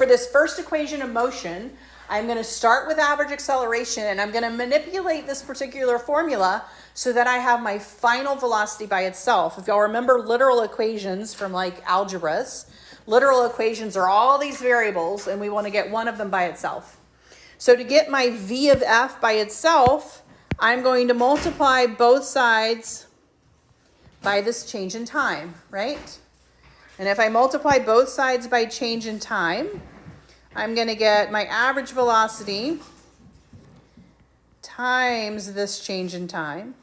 for this first equation of motion, I'm going to start with average acceleration, and I'm going to manipulate this particular formula so that I have my final velocity by itself. If y'all remember literal equations from like algebras, literal equations are all these variables, and we want to get one of them by itself. So to get my v of f by itself, I'm going to multiply both sides by this change in time, right? And if I multiply both sides by change in time, I'm going to get my average velocity times this change in time.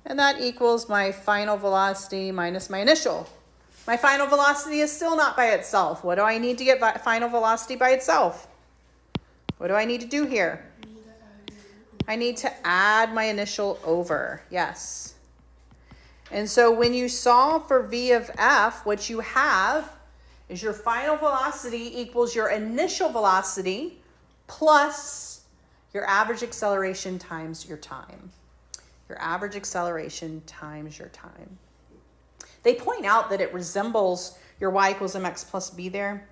And that equals my final velocity minus my initial. My final velocity is still not by itself. What do I need to get final velocity by itself? What do I need to do here? I need to add my initial over. Yes. And so when you solve for v of f, what you have is your final velocity equals your initial velocity plus your average acceleration times your time. Your average acceleration times your time. They point out that it resembles your y equals mx plus b there.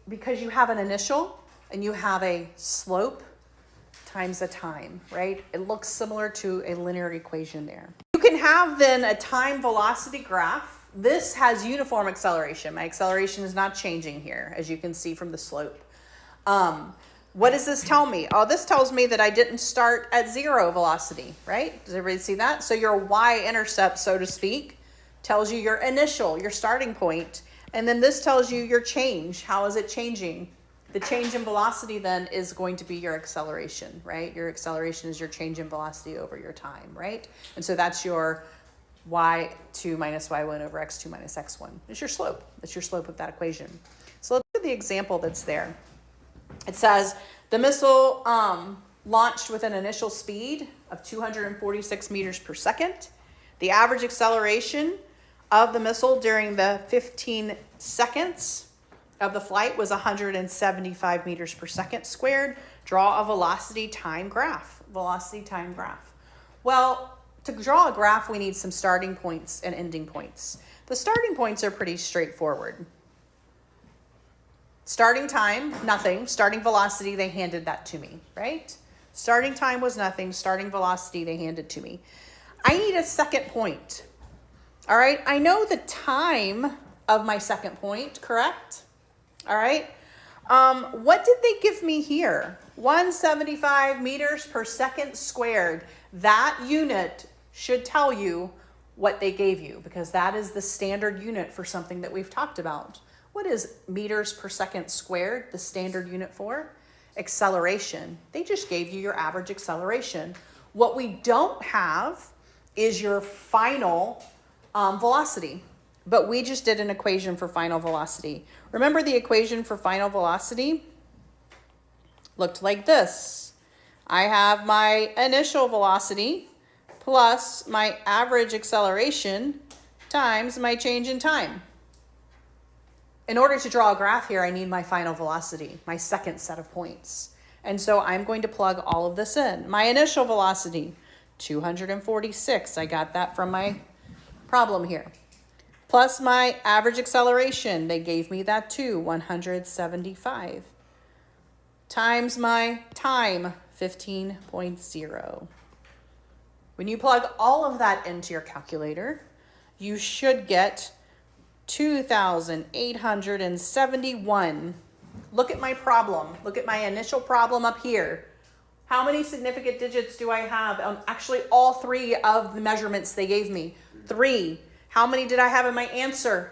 Because you have an initial and you have a slope times a time, right? It looks similar to a linear equation there. You can have then a time velocity graph. This has uniform acceleration. My acceleration is not changing here, as you can see from the slope. What does this tell me? Oh, this tells me that I didn't start at zero velocity, right? Does everybody see that? So your y-intercept, so to speak, tells you your initial, your starting point. And then this tells you your change. How is it changing? The change in velocity then is going to be your acceleration, right? Your acceleration is your change in velocity over your time, right? And so that's your y2 minus y1 over x2 minus x1. It's your slope. It's your slope of that equation. So let's look at the example that's there. It says the missile launched with an initial speed of 246 meters per second. The average acceleration of the missile during the 15 seconds of the flight was 175 meters per second squared. Draw a velocity time graph. Velocity time graph. Well, to draw a graph, we need some starting points and ending points. The starting points are pretty straightforward. Starting time, nothing. Starting velocity, they handed that to me, right? Starting time was nothing. Starting velocity, they handed to me. I need a second point. All right, I know the time of my second point, correct? All right, what did they give me here? 175 meters per second squared. That unit should tell you what they gave you, because that is the standard unit for something that we've talked about. What is meters per second squared, the standard unit for? Acceleration. They just gave you your average acceleration. What we don't have is your final velocity, but we just did an equation for final velocity. Remember the equation for final velocity looked like this. I have my initial velocity plus my average acceleration times my change in time. In order to draw a graph here, I need my final velocity, my second set of points. And so I'm going to plug all of this in. My initial velocity, 246. I got that from my problem here. Plus my average acceleration, they gave me that too, 175. Times my time, 15.0. When you plug all of that into your calculator, you should get 2,871. Look at my problem. Look at my initial problem up here. How many significant digits do I have? Actually, all three of the measurements they gave me. 3. How many did I have in my answer?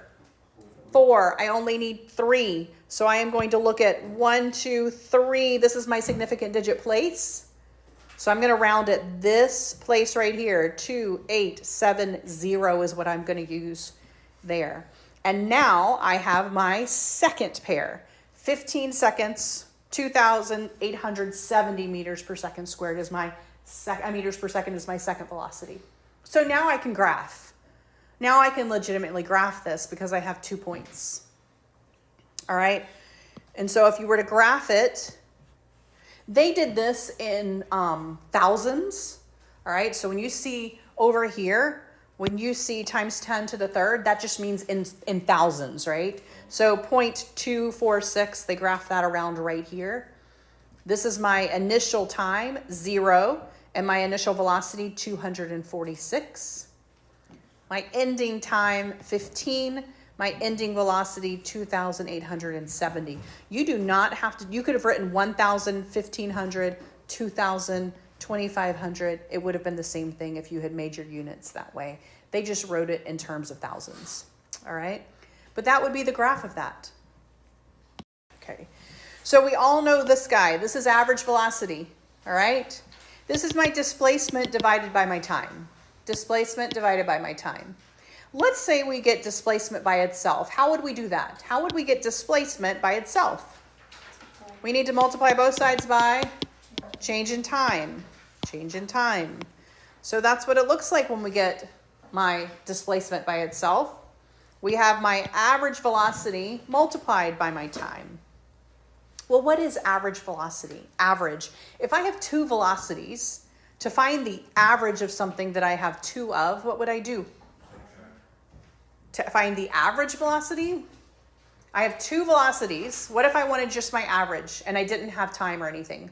4. I only need 3. So I am going to look at 1, 2, 3. This is my significant digit place. So I'm going to round it this place right here. 2870 is what I'm going to use there. And now I have my second pair. 15 seconds, 2,870 meters per second squared is my meters per second is my second velocity. So now I can graph. Now I can legitimately graph this because I have 2 points. All right. And so if you were to graph it, they did this in thousands. All right. So when you see over here, when you see times 10 to the third, that just means in thousands, right? So 0.246, they graph that around right here. This is my initial time, 0, and my initial velocity, 246. My ending time, 15. My ending velocity, 2,870. You do not have to, you could have written 1,000, 1,500, 2,000, 2,500. It would have been the same thing if you had made your units that way. They just wrote it in terms of thousands, all right? But that would be the graph of that. Okay, so we all know this guy. This is average velocity, all right? This is my displacement divided by my time. Displacement divided by my time. Let's say we get displacement by itself. How would we do that? How would we get displacement by itself? We need to multiply both sides by change in time. Change in time. So that's what it looks like when we get my displacement by itself. We have my average velocity multiplied by my time. Well, what is average velocity? Average. If I have two velocities, to find the average of something that I have two of, what would I do? To find the average velocity, I have two velocities. What if I wanted just my average and I didn't have time or anything?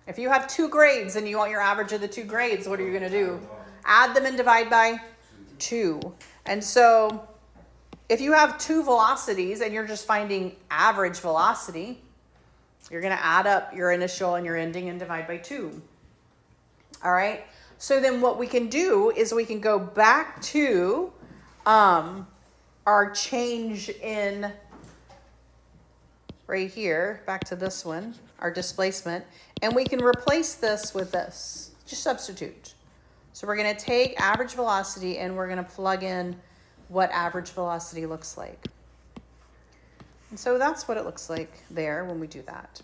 If you have two grades and you want your average of the two grades, what are you going to do? Add them and divide by 2. And so if you have two velocities and you're just finding average velocity, you're going to add up your initial and your ending and divide by 2. All right. So then what we can do is we can go back to our change in right here, back to this one, our displacement, and we can replace this with this. Just substitute. So we're going to take average velocity and we're going to plug in what average velocity looks like. And so that's what it looks like there when we do that.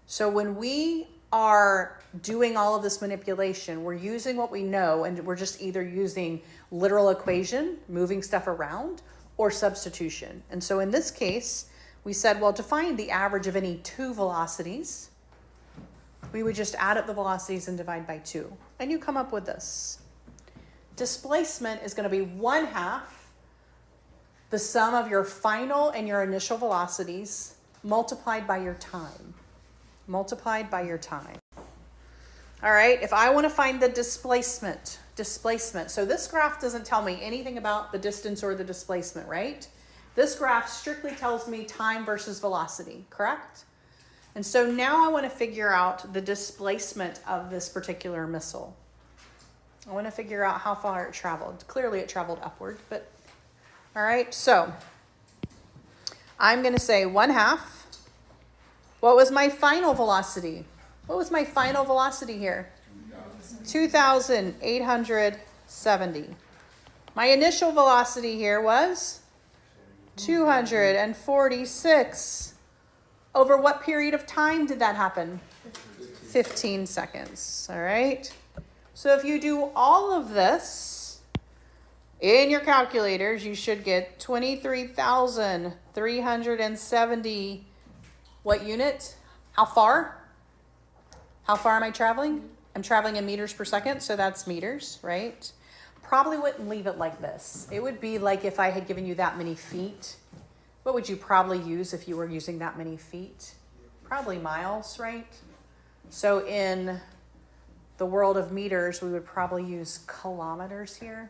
So when we are doing all of this manipulation, we're using what we know, and we're just either using literal equation, moving stuff around, or substitution. And so in this case, we said, well, to find the average of any two velocities, we would just add up the velocities and divide by 2. And you come up with this. Displacement is going to be 1/2 the sum of your final and your initial velocities multiplied by your time. Multiplied by your time. All right, if I want to find the displacement. So this graph doesn't tell me anything about the distance or the displacement, right? This graph strictly tells me time versus velocity, correct? And so now I want to figure out the displacement of this particular missile. I want to figure out how far it traveled. Clearly it traveled upward, but all right, so I'm going to say 1/2. What was my final velocity? What was my final velocity here? 2,870. My initial velocity here was 246. Over what period of time did that happen? 15 seconds, all right? So if you do all of this in your calculators, you should get 23,370. What unit? How far? How far am I traveling? I'm traveling in meters per second, so that's meters, right? Probably wouldn't leave it like this. It would be like if I had given you that many feet. What would you probably use if you were using that many feet? Probably miles, right? So in the world of meters, we would probably use kilometers here.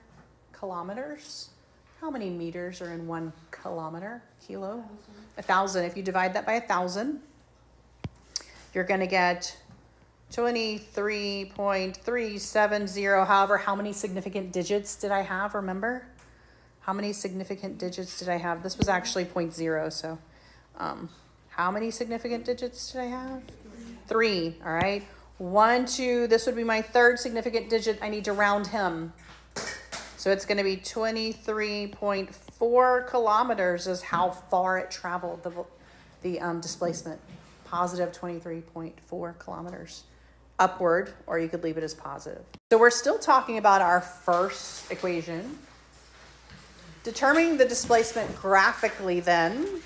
Kilometers. How many meters are in 1 kilometer? Kilo? 1,000. If you divide that by 1,000, you're going to get 23.370. However, how many significant digits did I have? Remember? How many significant digits did I have? This was actually 0.0. So how many significant digits did I have? 3. All right. 1, 2. This would be my third significant digit. I need to round him. So it's going to be 23.4 kilometers is how far it traveled, the displacement. Positive 23.4 kilometers upward, or you could leave it as positive. So we're still talking about our first equation. Determining the displacement graphically then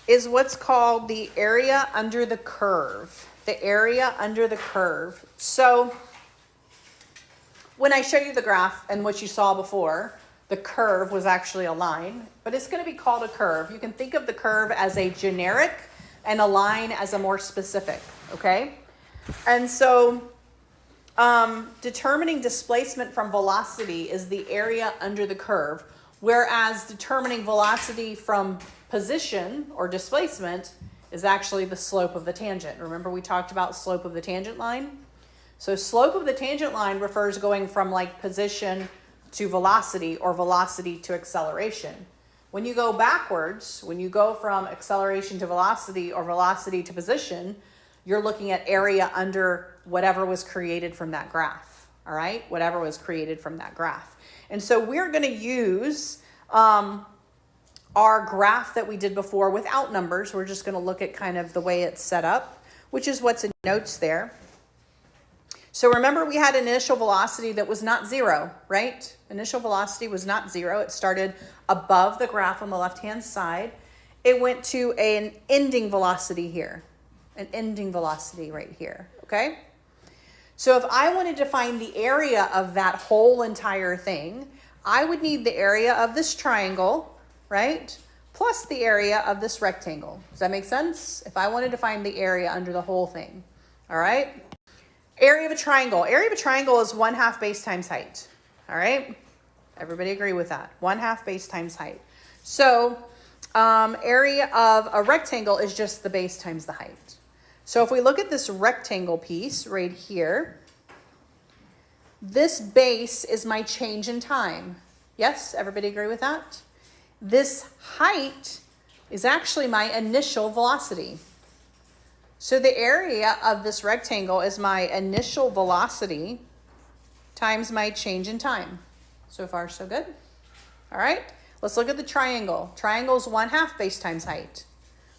is what's called the area under the curve. the area under the curve. So when I show you the graph and what you saw before, the curve was actually a line, but it's going to be called a curve. You can think of the curve as a generic and a line as a more specific, okay? And so determining displacement from velocity is the area under the curve, whereas determining velocity from position or displacement is actually the slope of the tangent. Remember we talked about slope of the tangent line? So slope of the tangent line refers going from like position to velocity or velocity to acceleration. When you go backwards, when you go from acceleration to velocity or velocity to position, you're looking at area under whatever was created from that graph, all right? Whatever was created from that graph. And so we're going to use our graph that we did before without numbers. We're just going to look at kind of the way it's set up, which is what's in notes there. So remember we had an initial velocity that was not zero, right? Initial velocity was not zero. It started above the graph on the left-hand side. It went to an ending velocity here, an ending velocity right here, okay? So if I wanted to find the area of that whole entire thing, I would need the area of this triangle, right? Plus the area of this rectangle. Does that make sense? If I wanted to find the area under the whole thing, all right? Area of a triangle. Area of a triangle is 1/2 base times height. All right? Everybody agree with that? 1/2 base times height. So area of a rectangle is just the base times the height. So if we look at this rectangle piece right here, this base is my change in time. Yes? Everybody agree with that? This height is actually my initial velocity. So the area of this rectangle is my initial velocity times my change in time. So far, so good. All right, let's look at the triangle. Triangle is 1/2 base times height.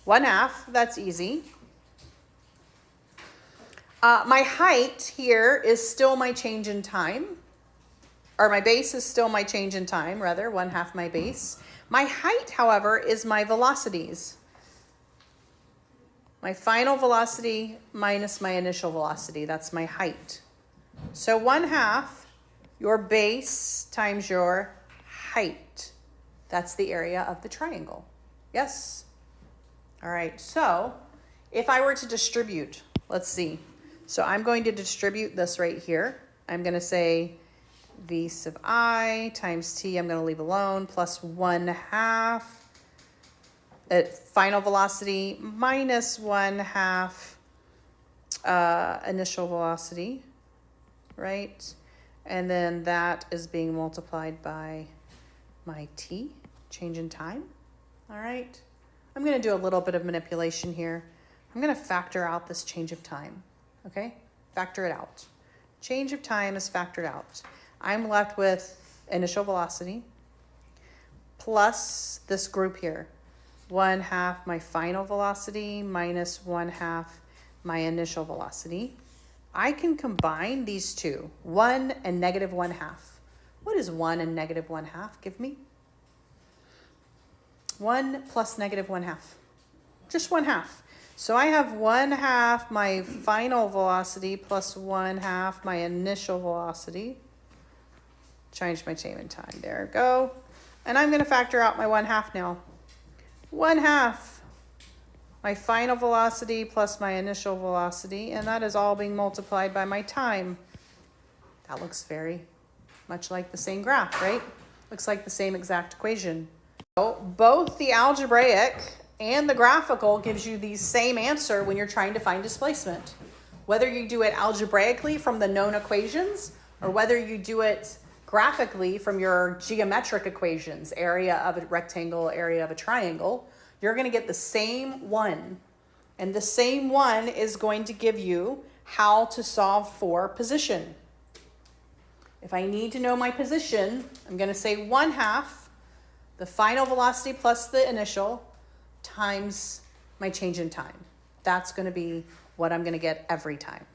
1/2, that's easy. My height here is still my change in time, or my base is still my change in time, rather, 1/2 my base. My height, however, is my velocities. My final velocity minus my initial velocity, that's my height. So 1/2 your base times your height. That's the area of the triangle. Yes? All right, so if I were to distribute, let's see. So I'm going to distribute this right here. I'm going to say v sub I times t, I'm going to leave alone, plus 1/2 at final velocity minus 1/2 initial velocity, right? And then that is being multiplied by my t, change in time. All right. I'm going to do a little bit of manipulation here. I'm going to factor out this change of time. Okay, factor it out. Change of time is factored out. I'm left with initial velocity plus this group here. 1/2 my final velocity minus 1/2 my initial velocity. I can combine these two, 1 and negative 1/2. What is 1 and negative 1/2? Give me. 1 plus negative 1/2. Just 1/2. So I have 1/2 my final velocity plus 1/2 my initial velocity. Change my time and time. There we go. And I'm going to factor out my 1/2 now. 1/2 my final velocity plus my initial velocity, and that is all being multiplied by my time. That looks very much like the same graph, right? Looks like the same exact equation. So both the algebraic and the graphical gives you the same answer when you're trying to find displacement. Whether you do it algebraically from the known equations or whether you do it graphically from your geometric equations, area of a rectangle, area of a triangle, you're going to get the same one. And the same one is going to give you how to solve for position. If I need to know my position, I'm going to say 1/2 the final velocity plus the initial times my change in time. That's going to be what I'm going to get every time.